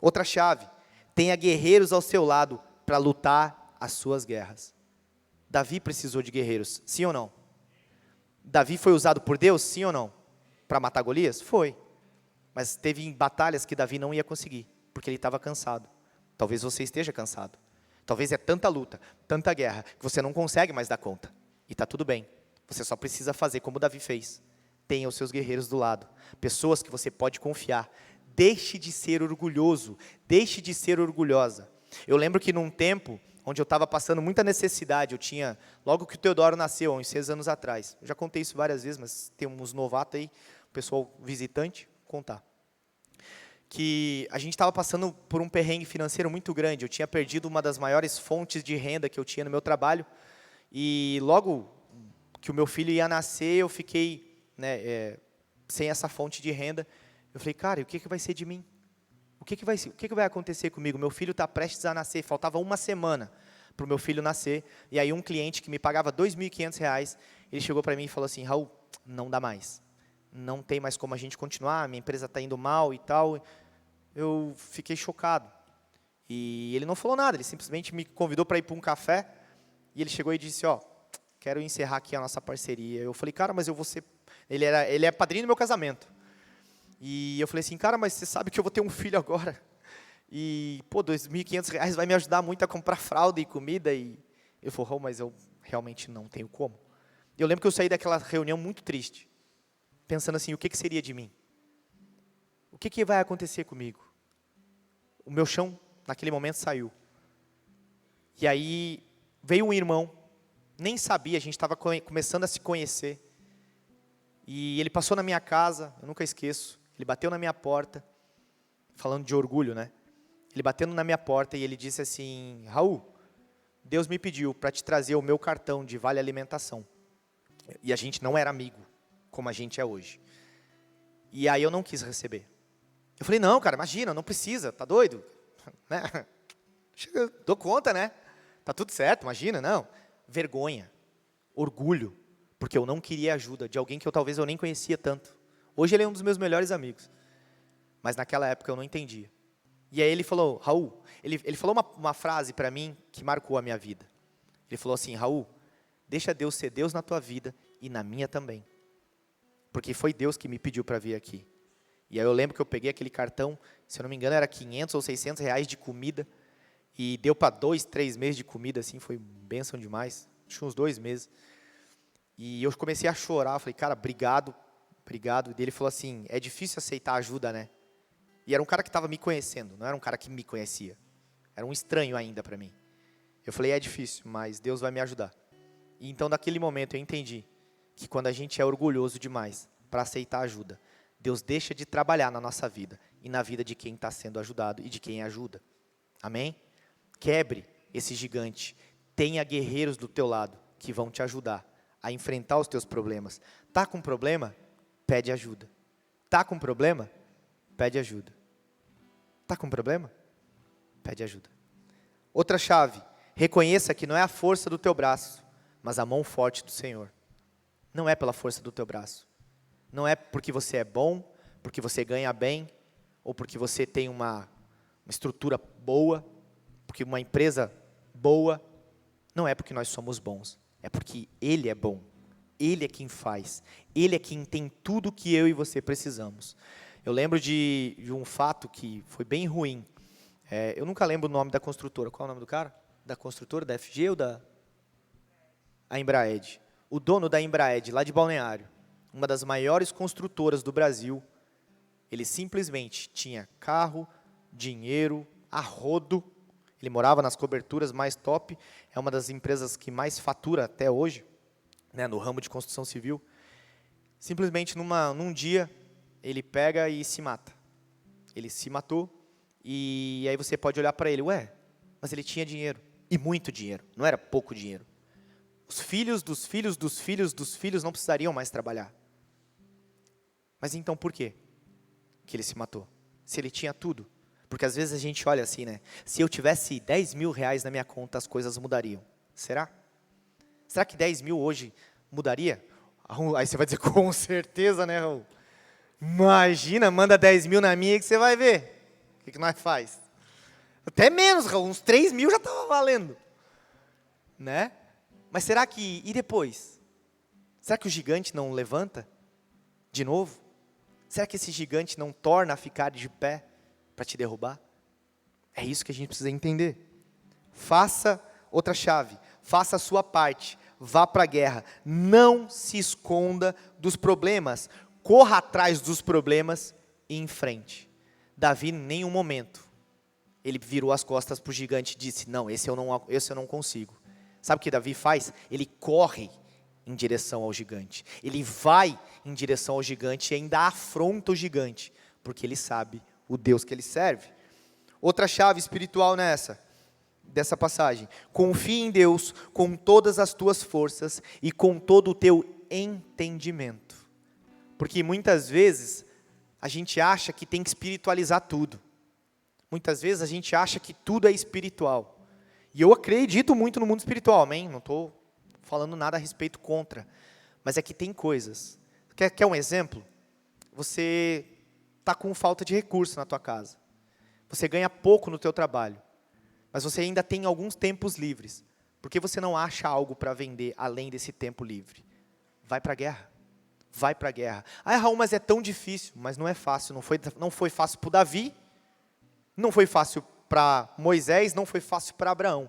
Outra chave, tenha guerreiros ao seu lado para lutar as suas guerras. Davi precisou de guerreiros, sim ou não? Davi foi usado por Deus, sim ou não? Para matar Golias? Foi. Mas teve batalhas que Davi não ia conseguir, porque ele estava cansado. Talvez você esteja cansado. Talvez é tanta luta, tanta guerra, que você não consegue mais dar conta. E está tudo bem. Você só precisa fazer como Davi fez. Tenha os seus guerreiros do lado. Pessoas que você pode confiar. Deixe de ser orgulhoso. Deixe de ser orgulhosa. Eu lembro que num tempo onde eu estava passando muita necessidade, eu tinha, logo que o Teodoro nasceu, há uns 6 anos atrás. Eu já contei isso várias vezes, mas tem uns novatos aí, pessoal visitante, vou contar. Que a gente estava passando por um perrengue financeiro muito grande. Eu tinha perdido uma das maiores fontes de renda que eu tinha no meu trabalho. E logo que o meu filho ia nascer, eu fiquei sem essa fonte de renda. Eu falei, cara, e o que vai ser de mim? O que vai acontecer comigo? Meu filho está prestes a nascer. Faltava uma semana para o meu filho nascer. E aí um cliente que me pagava R$2.500, ele chegou para mim e falou assim, Raul, não dá mais. Não tem mais como a gente continuar, minha empresa está indo mal e tal. Eu fiquei chocado. E ele não falou nada, ele simplesmente me convidou para ir para um café. E ele chegou e disse, quero encerrar aqui a nossa parceria. Eu falei, cara, mas eu vou ser... Ele é padrinho do meu casamento. E eu falei assim, cara, mas você sabe que eu vou ter um filho agora. E, R$2.500 vai me ajudar muito a comprar fralda e comida. E ele falou, Raul, mas eu realmente não tenho como. Eu lembro que eu saí daquela reunião muito triste, pensando assim, o que seria de mim? O que vai acontecer comigo? O meu chão, naquele momento, saiu. E aí, veio um irmão, nem sabia, a gente estava começando a se conhecer. E ele passou na minha casa, eu nunca esqueço, ele bateu na minha porta, falando de orgulho, né? Ele batendo na minha porta e ele disse assim: Raul, Deus me pediu para te trazer o meu cartão de vale alimentação. E a gente não era amigo, como a gente é hoje. E aí eu não quis receber. Eu falei: não, cara, imagina, não precisa, tá doido? Né? Eu dou conta, né? Tá tudo certo, imagina, não. Vergonha, orgulho, porque eu não queria ajuda de alguém que talvez eu nem conhecia tanto. Hoje ele é um dos meus melhores amigos. Mas naquela época eu não entendia. E aí ele falou: Raul, ele falou uma frase para mim que marcou a minha vida. Ele falou assim: Raul, deixa Deus ser Deus na tua vida e na minha também. Porque foi Deus que me pediu para vir aqui. E aí eu lembro que eu peguei aquele cartão, se eu não me engano era 500 ou 600 reais de comida, e deu para 2, 3 meses de comida, assim, foi bênção demais, acho que uns 2 meses. E eu comecei a chorar, eu falei: cara, obrigado. E ele falou assim: é difícil aceitar ajuda, né? E era um cara que estava me conhecendo, não era um cara que me conhecia. Era um estranho ainda para mim. Eu falei: é difícil, mas Deus vai me ajudar. E então, naquele momento, eu entendi que quando a gente é orgulhoso demais para aceitar ajuda, Deus deixa de trabalhar na nossa vida e na vida de quem está sendo ajudado e de quem ajuda. Amém? Quebre esse gigante. Tenha guerreiros do teu lado que vão te ajudar a enfrentar os teus problemas. Tá com problema? Pede ajuda. Tá com problema? Pede ajuda. Tá com problema? Pede ajuda. Outra chave: reconheça que não é a força do teu braço, mas a mão forte do Senhor. Não é pela força do teu braço. Não é porque você é bom, porque você ganha bem, ou porque você tem uma estrutura boa, porque uma empresa boa. Não é porque nós somos bons. É porque Ele é bom. Ele é quem faz. Ele é quem tem tudo que eu e você precisamos. Eu lembro de um fato que foi bem ruim. Eu nunca lembro o nome da construtora. Qual é o nome do cara? Da construtora, da FG ou da... A Embraed. O dono da Embraed, lá de Balneário, uma das maiores construtoras do Brasil, ele simplesmente tinha carro, dinheiro, a rodo. Ele morava nas coberturas mais top. É uma das empresas que mais fatura até hoje, né, no ramo de construção civil. Simplesmente num dia, ele pega e se mata. Ele se matou, e aí você pode olhar para ele: ué, mas ele tinha dinheiro, e muito dinheiro, não era pouco dinheiro. Os filhos dos filhos dos filhos dos filhos não precisariam mais trabalhar. Mas então por quê que ele se matou? Se ele tinha tudo. Porque às vezes a gente olha assim, né? Se eu tivesse 10 mil reais na minha conta, as coisas mudariam. Será? Será que 10 mil hoje mudaria? Aí você vai dizer: com certeza, né, Raul? Imagina, manda 10 mil na minha que você vai ver. O que nós faz? Até menos, Raul, uns 3 mil já estava valendo. Né? Mas será que, e depois? Será que o gigante não levanta de novo? Será que esse gigante não torna a ficar de pé para te derrubar? É isso que a gente precisa entender. Faça outra chave, faça a sua parte, vá para a guerra. Não se esconda dos problemas, corra atrás dos problemas e enfrente. Davi, em nenhum momento, ele virou as costas para o gigante e disse: não, esse eu não consigo. Sabe o que Davi faz? Ele corre em direção ao gigante. Ele vai em direção ao gigante e ainda afronta o gigante, porque ele sabe o Deus que ele serve. Outra chave espiritual dessa passagem: confie em Deus com todas as tuas forças e com todo o teu entendimento. Porque muitas vezes a gente acha que tem que espiritualizar tudo. Muitas vezes a gente acha que tudo é espiritual. E eu acredito muito no mundo espiritual, amém? Não estou falando nada a respeito contra. Mas é que tem coisas. Quer um exemplo? Você está com falta de recurso na tua casa. Você ganha pouco no teu trabalho. Mas você ainda tem alguns tempos livres. Por que você não acha algo para vender além desse tempo livre? Vai para a guerra. Vai para a guerra. Ah, Raul, mas é tão difícil. Mas não é fácil. Não foi fácil para o Davi. Não foi fácil para Moisés, não foi fácil para Abraão,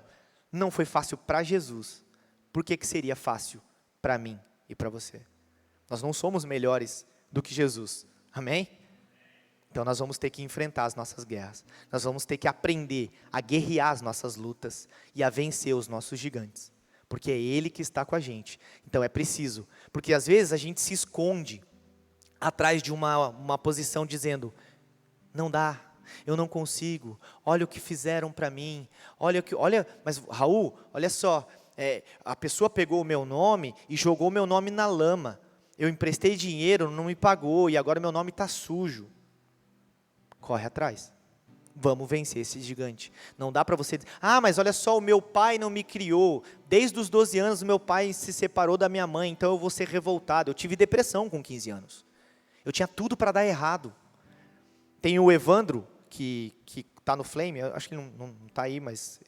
não foi fácil para Jesus. Por que seria fácil para mim e para você? Nós não somos melhores do que Jesus, amém? Então nós vamos ter que enfrentar as nossas guerras, nós vamos ter que aprender a guerrear as nossas lutas e a vencer os nossos gigantes, porque é Ele que está com a gente. Então é preciso, porque às vezes a gente se esconde atrás de uma posição dizendo, não dá, eu não consigo, olha o que fizeram para mim, mas Raul, olha só, a pessoa pegou o meu nome e jogou o meu nome na lama, eu emprestei dinheiro, não me pagou, e agora meu nome está sujo. Corre atrás. Vamos vencer esse gigante. Não dá para você dizer, mas olha só, o meu pai não me criou. Desde os 12 anos, o meu pai se separou da minha mãe, então eu vou ser revoltado. Eu tive depressão com 15 anos. Eu tinha tudo para dar errado. Tem o Evandro, que está no Flame, eu acho que ele não está aí, mas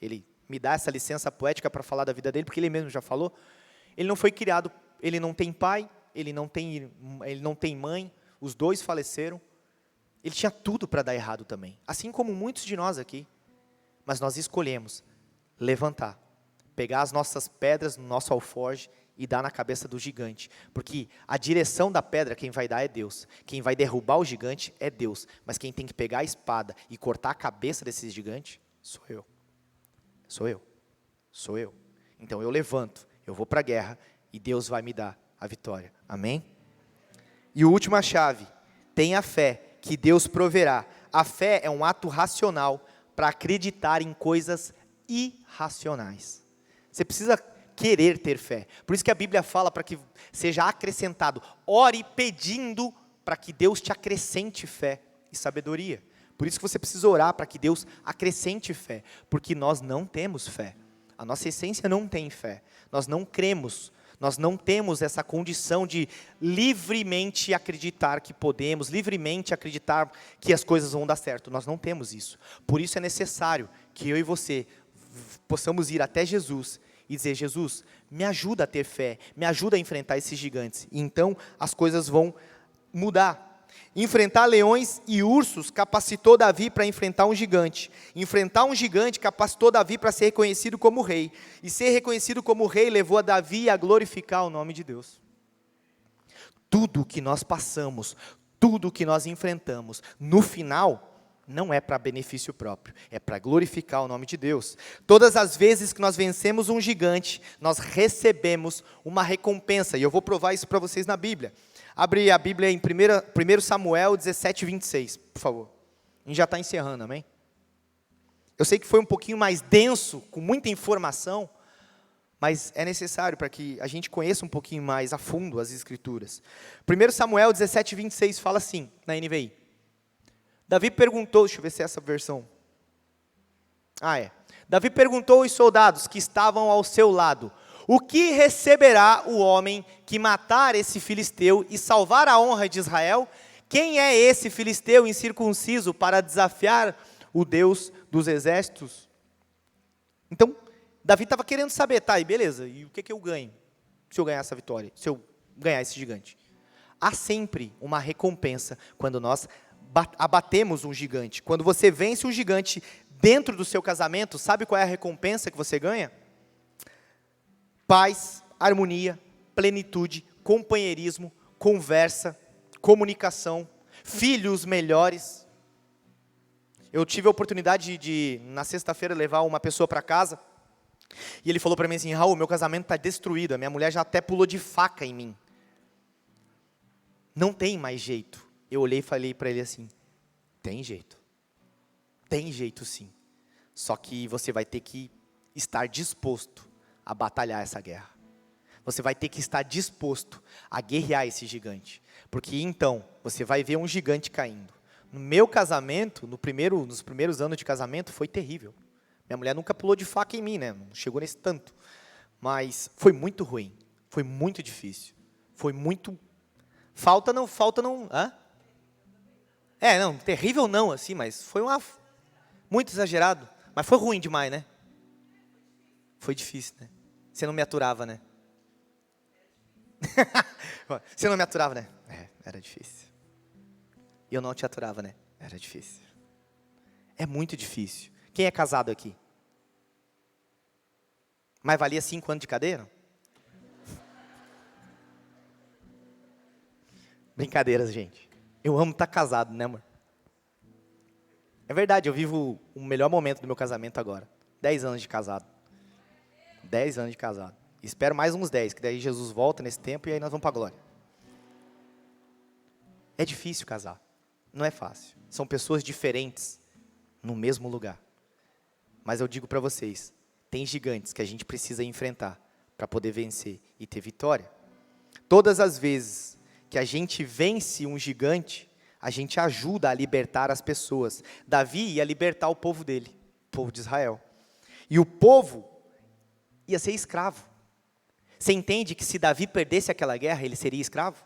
ele me dá essa licença poética para falar da vida dele, porque ele mesmo já falou. Ele não foi criado, ele não tem pai, ele não tem mãe, os dois faleceram. Ele tinha tudo para dar errado também, assim como muitos de nós aqui. Mas nós escolhemos levantar, pegar as nossas pedras no nosso alforje e dar na cabeça do gigante. Porque a direção da pedra, quem vai dar é Deus. Quem vai derrubar o gigante é Deus. Mas quem tem que pegar a espada e cortar a cabeça desse gigante, sou eu. Sou eu. Então eu levanto, eu vou para a guerra e Deus vai me dar a vitória. Amém? E a última chave, tenha fé que Deus proverá. A fé é um ato racional para acreditar em coisas irracionais. Você precisa querer ter fé. Por isso que a Bíblia fala para que seja acrescentado. Ore pedindo para que Deus te acrescente fé e sabedoria. Por isso que você precisa orar para que Deus acrescente fé. Porque nós não temos fé. A nossa essência não tem fé. Nós não cremos. Nós não temos essa condição de livremente acreditar que podemos, livremente acreditar que as coisas vão dar certo. Nós não temos isso. Por isso é necessário que eu e você possamos ir até Jesus e dizer, Jesus, me ajuda a ter fé, me ajuda a enfrentar esses gigantes. E então as coisas vão mudar. Enfrentar leões e ursos capacitou Davi para enfrentar um gigante. Enfrentar um gigante capacitou Davi para ser reconhecido como rei. E ser reconhecido como rei levou a Davi a glorificar o nome de Deus. Tudo que nós passamos, tudo que nós enfrentamos, no final, não é para benefício próprio, é para glorificar o nome de Deus. Todas as vezes que nós vencemos um gigante, nós recebemos uma recompensa. E eu vou provar isso para vocês na Bíblia. Abre a Bíblia em 1 Samuel 17, 26, por favor. A gente já está encerrando, amém? Eu sei que foi um pouquinho mais denso, com muita informação, mas é necessário para que a gente conheça um pouquinho mais a fundo as Escrituras. 1 Samuel 17, 26 fala assim, na NVI. Davi perguntou, deixa eu ver se é essa versão. Davi perguntou aos soldados que estavam ao seu lado, o que receberá o homem que matar esse filisteu e salvar a honra de Israel? Quem é esse filisteu incircunciso para desafiar o Deus dos exércitos? Então, Davi estava querendo saber, e beleza, e o que eu ganho se eu ganhar essa vitória, se eu ganhar esse gigante? Há sempre uma recompensa quando nós abatemos um gigante. Quando você vence um gigante dentro do seu casamento, sabe qual é a recompensa que você ganha? Paz, harmonia, plenitude, companheirismo, conversa, comunicação, filhos melhores. Eu tive a oportunidade de na sexta-feira, levar uma pessoa para casa, e ele falou para mim assim, Raul, meu casamento está destruído, a minha mulher já até pulou de faca em mim. Não tem mais jeito. Eu olhei e falei para ele assim, tem jeito sim, só que você vai ter que estar disposto a batalhar essa guerra. Você vai ter que estar disposto a guerrear esse gigante, porque então você vai ver um gigante caindo. No meu casamento, nos primeiros anos de casamento, foi terrível. Minha mulher nunca pulou de faca em mim, né? Não chegou nesse tanto, mas foi muito ruim, foi muito difícil, foi muito, falta não, não, terrível não, assim, mas foi muito exagerado, mas foi ruim demais, né? Foi difícil, né? Você não me aturava, né? Você não me aturava, né? Era difícil. E eu não te aturava, né? Era difícil. É muito difícil. Quem é casado aqui? Mas valia 5 anos de cadeia? Brincadeiras, gente. Eu amo estar casado, né, amor? É verdade, eu vivo o melhor momento do meu casamento agora. 10 anos de casado. 10 anos de casado. Espero mais uns 10, que daí Jesus volta nesse tempo e aí nós vamos para a glória. É difícil casar. Não é fácil. São pessoas diferentes no mesmo lugar. Mas eu digo para vocês, tem gigantes que a gente precisa enfrentar para poder vencer e ter vitória. Todas as vezes que a gente vence um gigante, a gente ajuda a libertar as pessoas. Davi ia libertar o povo dele, o povo de Israel. E o povo ia ser escravo. Você entende que se Davi perdesse aquela guerra, ele seria escravo?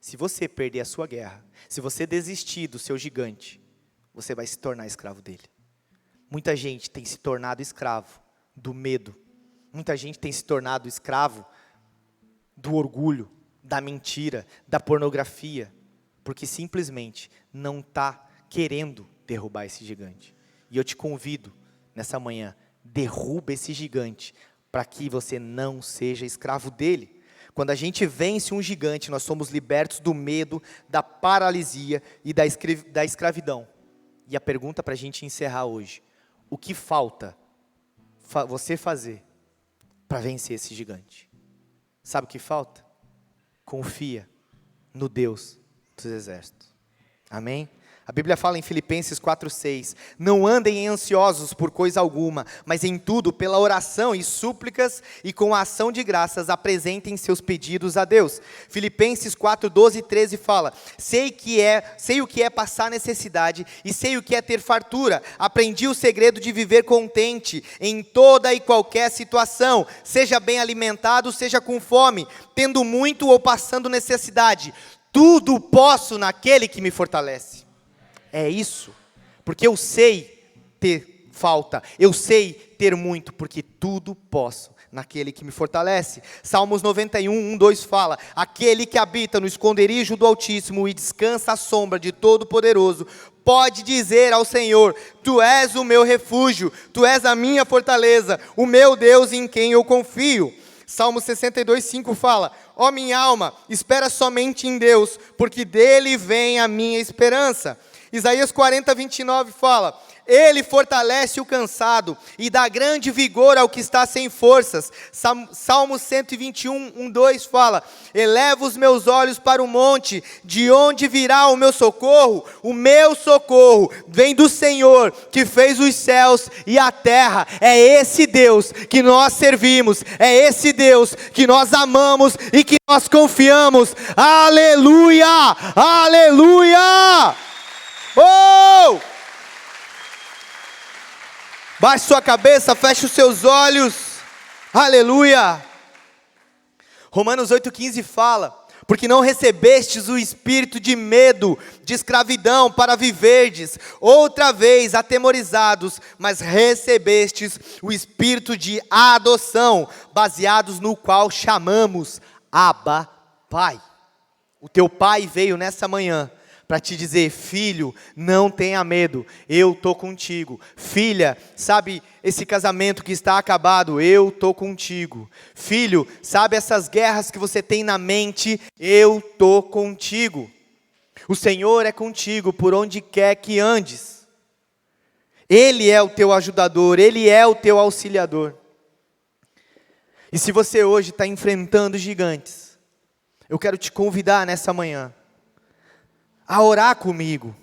Se você perder a sua guerra, se você desistir do seu gigante, você vai se tornar escravo dele. Muita gente tem se tornado escravo do medo. Muita gente tem se tornado escravo do orgulho, da mentira, da pornografia, porque simplesmente não está querendo derrubar esse gigante. E eu te convido, nessa manhã, derruba esse gigante, para que você não seja escravo dele. Quando a gente vence um gigante, nós somos libertos do medo, da paralisia e da escravidão. E a pergunta para a gente encerrar hoje: o que falta você fazer para vencer esse gigante? Sabe o que falta? Confia no Deus dos exércitos. Amém? A Bíblia fala em Filipenses 4:6, não andem ansiosos por coisa alguma, mas em tudo, pela oração e súplicas e com a ação de graças, apresentem seus pedidos a Deus. Filipenses 4:12 e 13 fala, sei o que é passar necessidade e sei o que é ter fartura, aprendi o segredo de viver contente em toda e qualquer situação, seja bem alimentado, seja com fome, tendo muito ou passando necessidade, tudo posso naquele que me fortalece. É isso, porque eu sei ter falta, eu sei ter muito, porque tudo posso naquele que me fortalece. Salmos 91, 1, 2 fala, aquele que habita no esconderijo do Altíssimo e descansa à sombra de Todo-Poderoso, pode dizer ao Senhor, tu és o meu refúgio, tu és a minha fortaleza, o meu Deus em quem eu confio. Salmo 62, 5 fala, ó minha alma, espera somente em Deus, porque dele vem a minha esperança. Isaías 40, 29 fala, ele fortalece o cansado e dá grande vigor ao que está sem forças. Salmo 121, 1, 2 fala, eleva os meus olhos para o monte, de onde virá o meu socorro? O meu socorro vem do Senhor, que fez os céus e a terra. É esse Deus que nós servimos, é esse Deus que nós amamos e que nós confiamos. Aleluia! Aleluia! Oh! Baixe sua cabeça, feche os seus olhos. Aleluia! Romanos 8,15 fala, porque não recebestes o espírito de medo, de escravidão para viverdes, outra vez atemorizados, mas recebestes o espírito de adoção, baseados no qual chamamos Abba, Pai. O teu pai veio nessa manhã para te dizer, filho, não tenha medo, eu estou contigo. Filha, sabe esse casamento que está acabado, eu estou contigo. Filho, sabe essas guerras que você tem na mente, eu estou contigo. O Senhor é contigo por onde quer que andes. Ele é o teu ajudador, Ele é o teu auxiliador. E se você hoje está enfrentando gigantes, eu quero te convidar nessa manhã a orar comigo,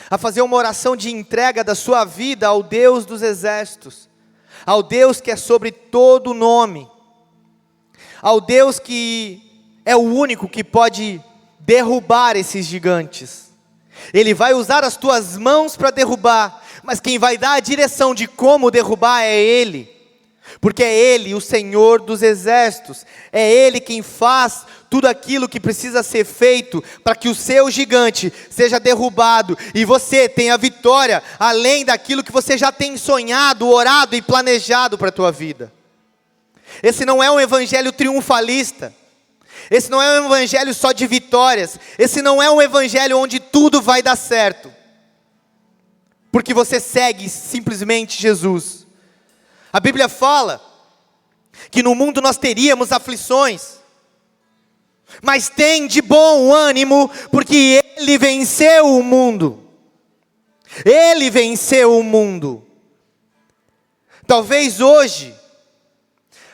a fazer uma oração de entrega da sua vida ao Deus dos exércitos, ao Deus que é sobre todo nome, ao Deus que é o único que pode derrubar esses gigantes. Ele vai usar as tuas mãos para derrubar, mas quem vai dar a direção de como derrubar é Ele, porque é Ele, o Senhor dos exércitos, é Ele quem faz tudo aquilo que precisa ser feito para que o seu gigante seja derrubado e você tenha vitória, além daquilo que você já tem sonhado, orado e planejado para a tua vida. Esse não é um evangelho triunfalista, esse não é um evangelho só de vitórias, esse não é um evangelho onde tudo vai dar certo, porque você segue simplesmente Jesus. A Bíblia fala que no mundo nós teríamos aflições, mas tem de bom ânimo, porque Ele venceu o mundo. Ele venceu o mundo. Talvez hoje,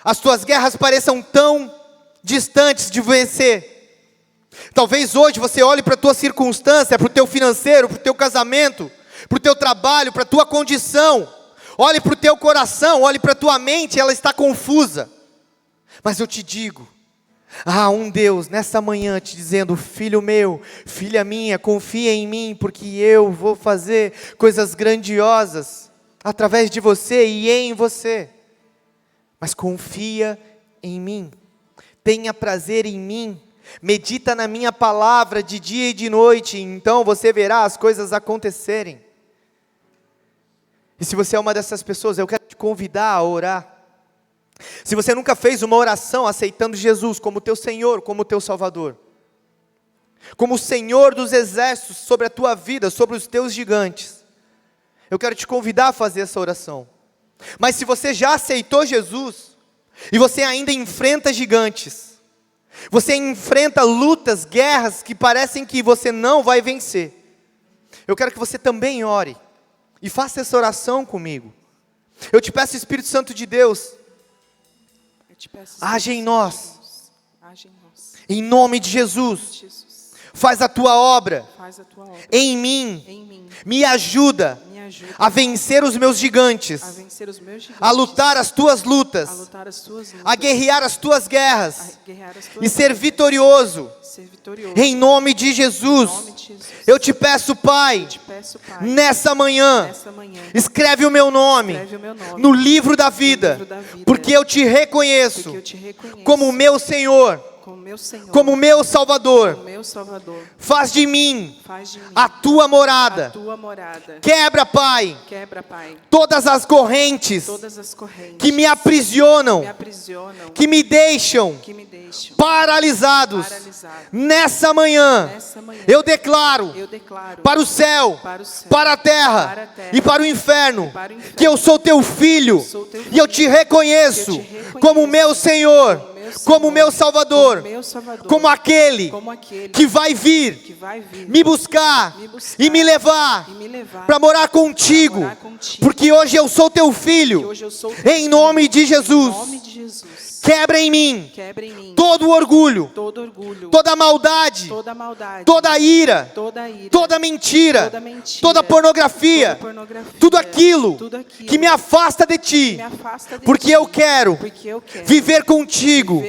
as tuas guerras pareçam tão distantes de vencer. Talvez hoje você olhe para a tua circunstância, para o teu financeiro, para o teu casamento, para o teu trabalho, para a tua condição. Olhe para o teu coração, olhe para a tua mente, ela está confusa. Mas eu te digo, há um Deus nessa manhã te dizendo: filho meu, filha minha, confia em mim, porque eu vou fazer coisas grandiosas através de você e em você. Mas confia em mim, tenha prazer em mim, medita na minha palavra de dia e de noite, então você verá as coisas acontecerem. E se você é uma dessas pessoas, eu quero te convidar a orar. Se você nunca fez uma oração aceitando Jesus como teu Senhor, como teu Salvador, como o Senhor dos exércitos sobre a tua vida, sobre os teus gigantes, eu quero te convidar a fazer essa oração. Mas se você já aceitou Jesus, e você ainda enfrenta gigantes, você enfrenta lutas, guerras que parecem que você não vai vencer, eu quero que você também ore, e faça essa oração comigo. Eu te peço, Espírito Santo de Deus, age em nós, em nome de Jesus. Faz a tua obra em mim, me ajuda a vencer os meus gigantes, a lutar as tuas lutas, a guerrear as tuas guerras e ser vitorioso. Em nome de Jesus, eu te peço, Pai, nessa manhã, escreve o meu nome no livro da vida, porque eu te reconheço como meu Senhor, como meu Salvador. Faz de mim a tua morada. Quebra, Pai, todas as correntes que me aprisionam, que me deixam paralisados. Nessa manhã, eu declaro para o céu, para a terra e para o inferno, que eu sou teu filho, e eu te reconheço como meu Senhor, como meu Salvador, como aquele que vai vir me buscar e me levar para morar contigo, porque hoje eu sou teu filho, em nome de Jesus. Quebra em mim todo orgulho, toda maldade, toda ira, toda mentira, toda pornografia, tudo aquilo que me afasta de ti, porque eu quero viver contigo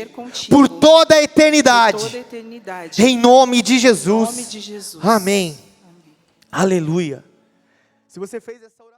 por toda a eternidade, em nome de Jesus. Amém. Aleluia. Se você fez essa oração,